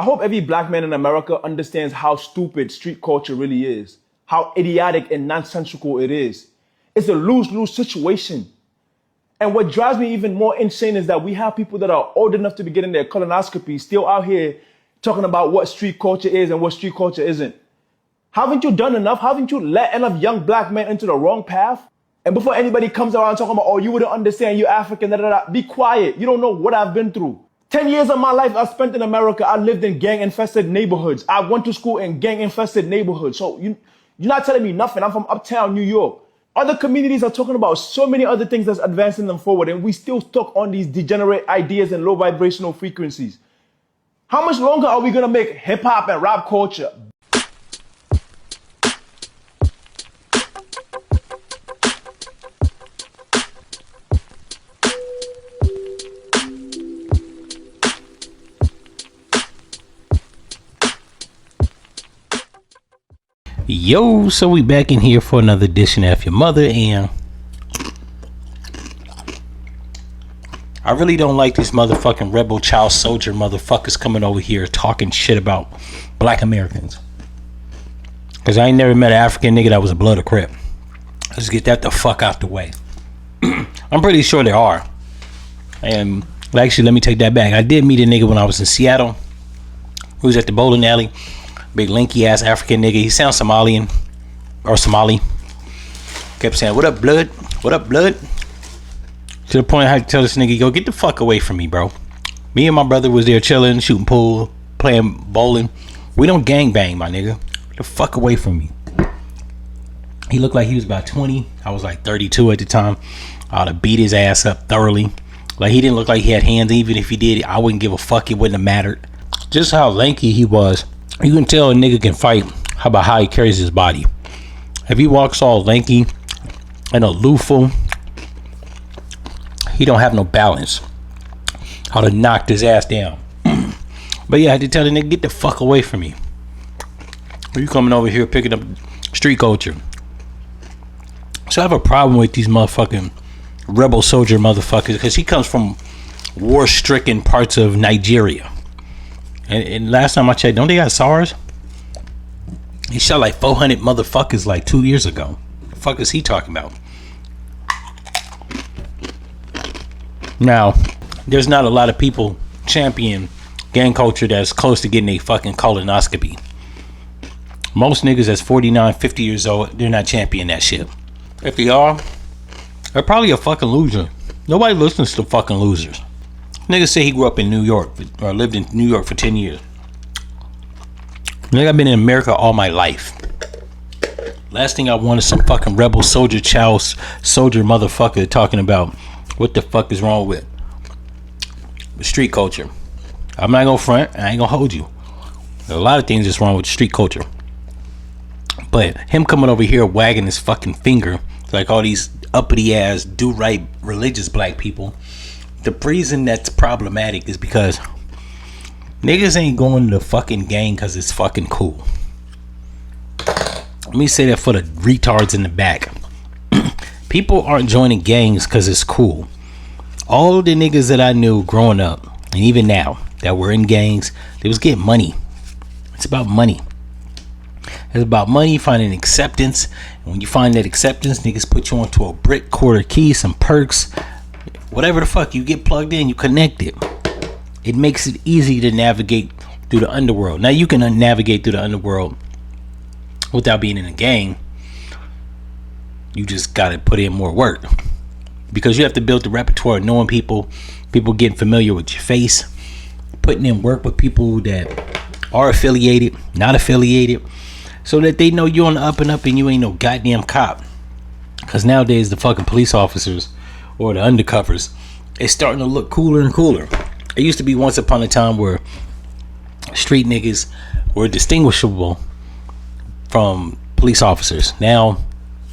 I hope every black man in America understands how stupid street culture really is, how idiotic and nonsensical it is. It's a lose-lose situation. And what drives me even more insane is that we have people that are old enough to be getting their colonoscopy still out here talking about what street culture is and what street culture isn't. Haven't you done enough? Haven't you let enough young black men into the wrong path? And before anybody comes around talking about, oh, you wouldn't understand, you're African, da, da, da, be quiet. You don't know what I've been through. 10 years of my life I spent in America. I lived in gang-infested neighborhoods. I went to school in gang-infested neighborhoods. So you're not telling me nothing. I'm from uptown New York. Other communities are talking about so many other things that's advancing them forward, and we still stuck on these degenerate ideas and low vibrational frequencies. How much longer are we gonna make hip-hop and rap culture? Yo, so we back in here for another edition of F-ya-Motha, and I really don't like these motherfucking rebel child soldier motherfuckers coming over here talking shit about black Americans. Cause I ain't never met an African nigga that was a blood or crip. Let's get that the fuck out the way. I'm pretty sure there are. And actually, let me take that back. I did meet a nigga when I was in Seattle who was at the bowling alley. Big lanky ass African nigga. He sounds Somalian or Somali. Kept saying, "What up, blood? What up, blood?" To the point I had to tell this nigga, "Yo, get the fuck away from me, bro." Me and my brother was there chilling, shooting pool, playing bowling. We don't gang bang, my nigga. Get the fuck away from me. He looked like he was about 20. I was like 32 at the time. I'd have beat his ass up thoroughly. Like, he didn't look like he had hands. Even if he did, I wouldn't give a fuck. It wouldn't have mattered. Just how lanky he was. You can tell a nigga can fight about how he carries his body. If he walks all lanky and alooful, he don't have no balance. I'd have knocked his ass down. But yeah, I had to tell the nigga, get the fuck away from me. You coming over here picking up street culture. So I have a problem with these motherfucking rebel soldier motherfuckers, because he comes from war-stricken parts of Nigeria. And last time I checked, don't they got SARS? He shot like 400 motherfuckers like 2 years ago. The fuck is he talking about? Now, there's not a lot of people champion gang culture that's close to getting a fucking colonoscopy. Most niggas that's 49, 50 years old, they're not championing that shit. If they are, they're probably a fucking loser. Nobody listens to fucking losers. Nigga say he grew up in New York or lived in New York for 10 years. Nigga, I've been in America all my life. Last thing I want is some fucking rebel soldier, child soldier motherfucker talking about what the fuck is wrong with the street culture. I'm not gonna front. I ain't gonna hold you. There's a lot of things that's wrong with street culture. But him coming over here wagging his fucking finger like all these uppity ass do-right religious black people. The reason that's problematic is because niggas ain't going to the fucking gang because it's fucking cool. Let me say that for the retards in the back. People aren't joining gangs because it's cool. All the niggas that I knew growing up, and even now, that were in gangs, they was getting money. It's about money. It's about money, finding acceptance. And when you find that acceptance, niggas put you onto a brick, quarter key, some perks. Whatever the fuck, you get plugged in, you connect it. It makes it easy to navigate through the underworld. Now you can navigate through the underworld without being in a gang. You just gotta put in more work. Because you have to build the repertoire of knowing people getting familiar with your face, putting in work with people that are affiliated, not affiliated, so that they know you're on the up and up and you ain't no goddamn cop. Because nowadays the fucking police officers or the undercovers, it's starting to look cooler and cooler. It used to be once upon a time where street niggas were distinguishable from police officers. Now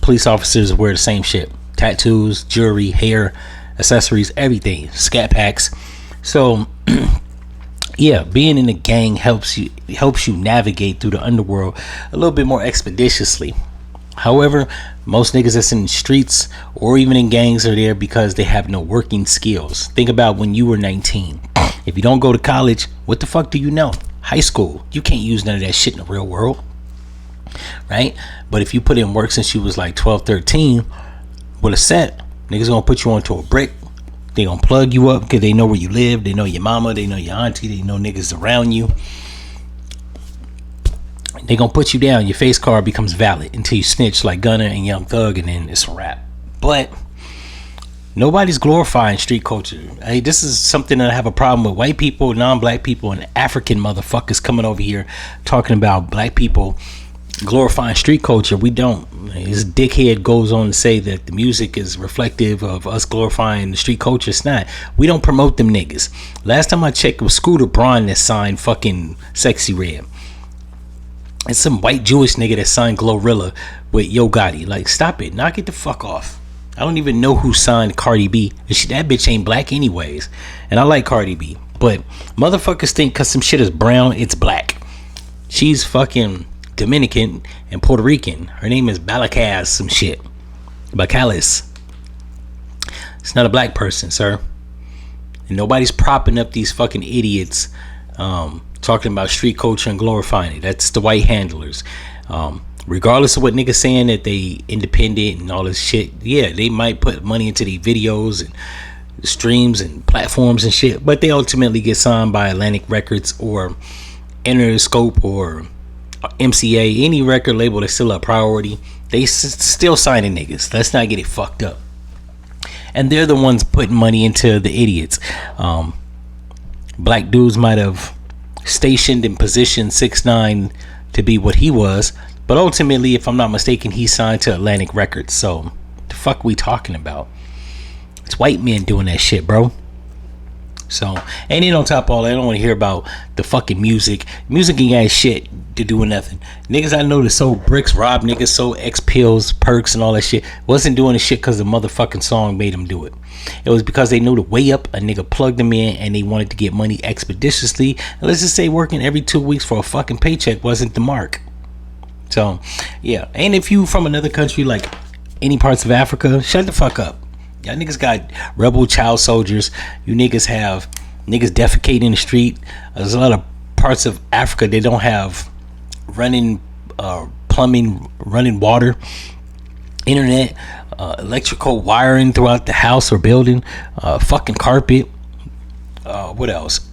police officers wear the same shit: tattoos, jewelry, hair, accessories, everything, scat packs. So yeah, being in a gang helps you navigate through the underworld a little bit more expeditiously. However, most niggas that's in the streets or even in gangs are there because they have no working skills. Think about when you were 19. If you don't go to college, what the fuck do you know? high school. You can't use none of that shit in the real world, right? But if you put in work since you was like 12, 13 with a set, niggas gonna put you onto a brick. They gonna plug you up because they know where you live. They know your mama. They know your auntie. They know niggas around you. They gonna put you down. Your face card becomes valid until you snitch like Gunna and Young Thug, and then it's a wrap. But nobody's glorifying street culture. Hey, this is something that I have a problem with. White people, non-black people, and African motherfuckers coming over here talking about black people glorifying street culture. We don't. This dickhead goes on to say that the music is reflective of us glorifying the street culture. It's not. We don't promote them niggas. Last time I checked, it was Scooter Braun that signed fucking Sexy Red. It's some white Jewish nigga that signed Glorilla with Yo Gotti. Like, stop it. Knock it the fuck off. I don't even know who signed Cardi B. That bitch ain't black anyways. And I like Cardi B. But motherfuckers think because some shit is brown, it's black. She's fucking Dominican and Puerto Rican. Her name is Balakaz some shit. Bacalis. It's not a black person, sir. And nobody's propping up these fucking idiots talking about street culture and glorifying it. That's the white handlers. Regardless of what niggas saying that they independent and all this shit, yeah, they might put money into these videos and streams and platforms and shit, but they ultimately get signed by Atlantic Records or Interscope or MCA, any record label that's still a priority. They still signing niggas. Let's not get it fucked up. And they're the ones putting money into the idiots. Black dudes might have stationed and positioned 6ix9ine to be what he was, but ultimately, if I'm not mistaken, he signed to Atlantic Records. So the fuck we talking about? It's white men doing that shit, bro. So, and then on top of all that, I don't want to hear about the fucking music. Music ain't got shit to do with nothing. Niggas I know that sold bricks, robbed niggas, sold X pills, perks, and all that shit wasn't doing the shit because the motherfucking song made them do it. It was because they knew the way up. A nigga plugged them in and they wanted to get money expeditiously. And let's just say working every 2 weeks for a fucking paycheck wasn't the mark. So, yeah. And if you from another country like any parts of Africa, shut the fuck up. Y'all niggas got rebel child soldiers. You niggas have niggas defecating in the street. There's a lot of parts of Africa they don't have running plumbing, running water, internet, electrical wiring throughout the house or building, fucking carpet. What else?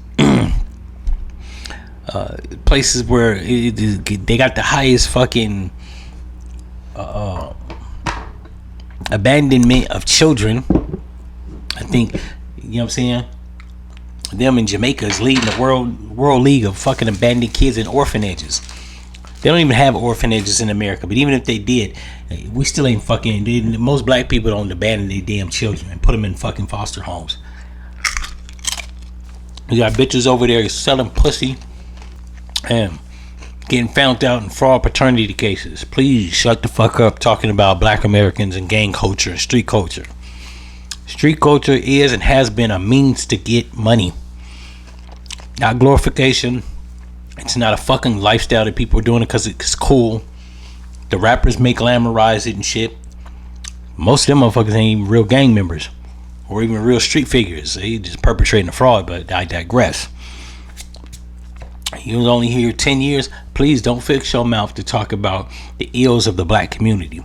Places where they got the highest fucking abandonment of children. I think, you know what I'm saying, them in Jamaica is leading the world league of fucking abandoned kids in orphanages. They don't even have orphanages in America, but even if they did, we still ain't fucking. Most black people don't abandon their damn children and put them in fucking foster homes. You got bitches over there selling pussy and getting found out in fraud paternity cases. Please shut the fuck up talking about black Americans and gang culture and street culture. Street culture is and has been a means to get money, not glorification. It's not a fucking lifestyle that people are doing it because it's cool. The rappers may glamorize it and shit. Most of them motherfuckers ain't even real gang members or even real street figures. They just perpetrating a fraud, but I digress. You was only here 10 years. Please don't fix your mouth to talk about the ills of the black community.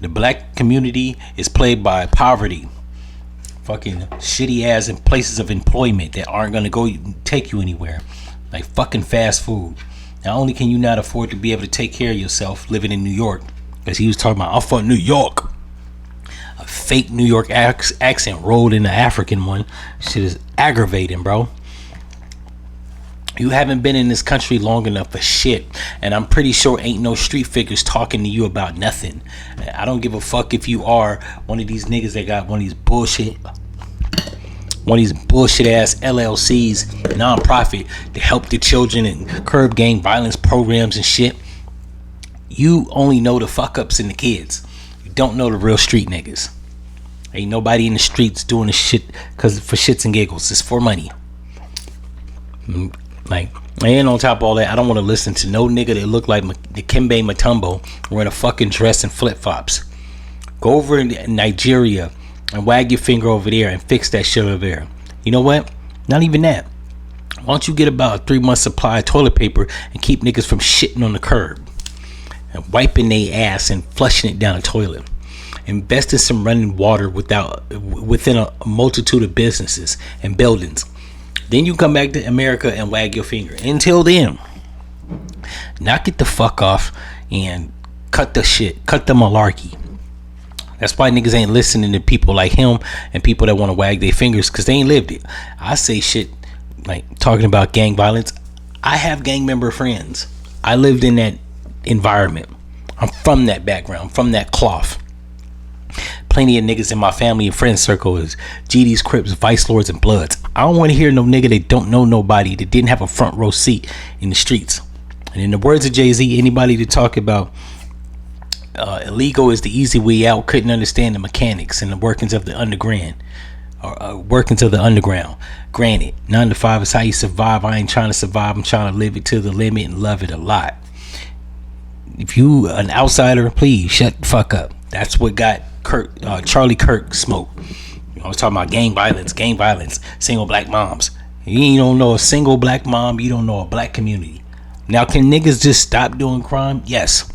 The black community is plagued by poverty, fucking shitty ass in places of employment that aren't gonna go take you anywhere, like fucking fast food. Not only can you not afford to be able to take care of yourself living in New York, because he was talking about, I'm from New York, a fake New York accent rolled in the African one. Shit is aggravating, bro. You haven't been in this country long enough for shit, and I'm pretty sure ain't no street figures talking to you about nothing. I don't give a fuck if you are one of these niggas that got one of these bullshit ass LLCs, non-profit, to help the children and curb gang violence programs and shit. You only know the fuck ups and the kids. You don't know the real street niggas. Ain't nobody in the streets doing the shit cause for shits and giggles. It's for money. Like, and on top of all that, I don't want to listen to no nigga that look like Dikembe Mutombo wearing a fucking dress and flip-flops. Go over in Nigeria and wag your finger over there and fix that shit over there. You know what? Not even that. Why don't you get about a 3-month supply of toilet paper and keep niggas from shitting on the curb and wiping their ass and flushing it down the toilet? Invest in some running water within a multitude of businesses and buildings. Then you come back to America and wag your finger. Until then, knock it the fuck off and cut the shit, cut the malarkey. That's why niggas ain't listening to people like him and people that want to wag their fingers, because they ain't lived it. I say shit like talking about gang violence. I have gang member friends. I lived in that environment. I'm from that background, from that cloth. Plenty of niggas in my family and friend circle is GDs, Crips, Vice Lords, and Bloods. I don't want to hear no nigga that don't know nobody, that didn't have a front row seat in the streets. And in the words of Jay-Z, anybody that talk about illegal is the easy way out couldn't understand the mechanics and the workings of the underground. Granted, 9 to 5 is how you survive. I ain't trying to survive. I'm trying to live it to the limit and love it a lot. If you an outsider, please shut the fuck up. That's what got Charlie Kirk smoked. I was talking about gang violence, single black moms. You don't know a single black mom, you don't know a black community. Now, can niggas just stop doing crime? Yes.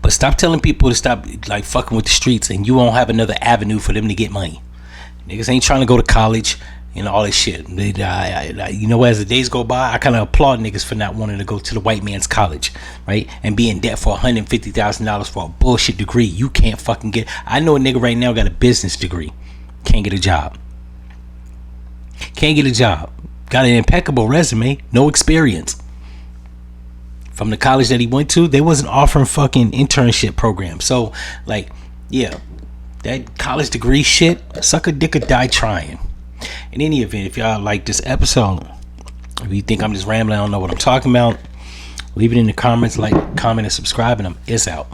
But stop telling people to stop like fucking with the streets, and you won't have another avenue for them to get money. Niggas ain't trying to go to college and all this shit. You know, as the days go by, I kind of applaud niggas for not wanting to go to the white man's college, right? And be in debt for $150,000 for a bullshit degree you can't fucking get. I know a nigga right now got a business degree, can't get a job. Got an impeccable resume, no experience. From the college that he went to, they wasn't offering fucking internship programs. So, like, yeah, that college degree shit, suck a dick or die trying. In any event, if y'all like this episode, if you think I'm just rambling, I don't know what I'm talking about, leave it in the comments, like, comment, and subscribe, and I'm out.